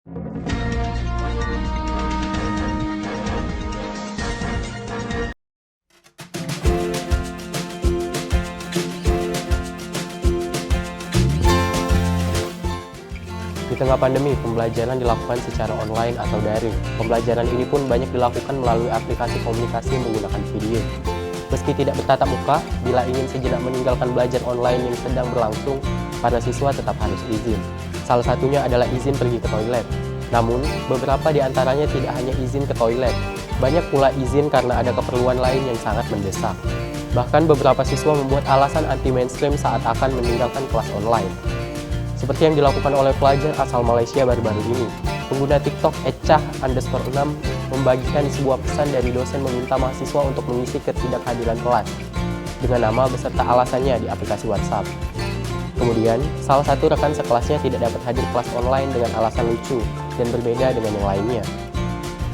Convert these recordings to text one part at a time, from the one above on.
Di tengah pandemi, pembelajaran dilakukan secara online atau daring. Pembelajaran ini pun banyak dilakukan melalui aplikasi komunikasi menggunakan video. Meski tidak bertatap muka, bila ingin sejenak meninggalkan belajar online yang sedang berlangsung, para siswa tetap harus izin. Salah satunya adalah izin pergi ke toilet. Namun, beberapa di antaranya tidak hanya izin ke toilet, banyak pula izin karena ada keperluan lain yang sangat mendesak. Bahkan beberapa siswa membuat alasan anti-mainstream saat akan meninggalkan kelas online. Seperti yang dilakukan oleh pelajar asal Malaysia baru-baru ini. Pengguna TikTok @cah_6 membagikan sebuah pesan dari dosen meminta mahasiswa untuk mengisi ketidakhadiran kelas dengan nama beserta alasannya di aplikasi WhatsApp. Kemudian, salah satu rekan sekelasnya tidak dapat hadir kelas online dengan alasan lucu dan berbeda dengan yang lainnya.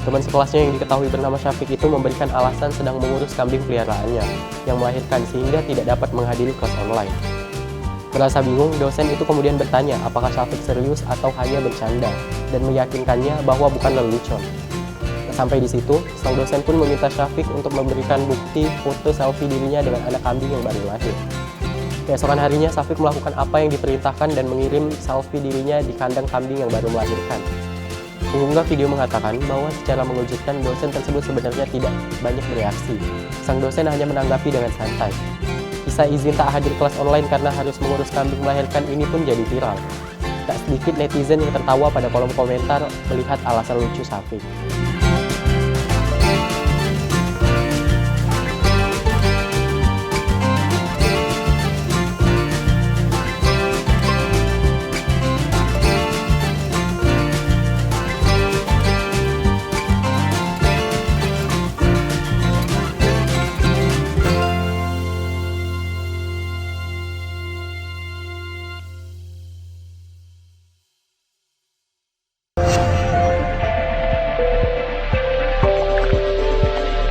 Teman sekelasnya yang diketahui bernama Syafiq itu memberikan alasan sedang mengurus kambing peliharaannya yang melahirkan sehingga tidak dapat menghadiri kelas online. Merasa bingung, dosen itu kemudian bertanya apakah Syafiq serius atau hanya bercanda dan meyakinkannya bahwa bukan lelucon. Sampai di situ, sang dosen pun meminta Syafiq untuk memberikan bukti foto selfie dirinya dengan anak kambing yang baru lahir. Keesokan harinya, Syafiq melakukan apa yang diperintahkan dan mengirim selfie dirinya di kandang kambing yang baru melahirkan. Pengunggah video mengatakan bahwa secara mengejutkan dosen tersebut sebenarnya tidak banyak bereaksi. Sang dosen hanya menanggapi dengan santai. Kisah izin tak hadir kelas online karena harus mengurus kambing melahirkan ini pun jadi viral. Tak sedikit netizen yang tertawa pada kolom komentar melihat alasan lucu Syafiq.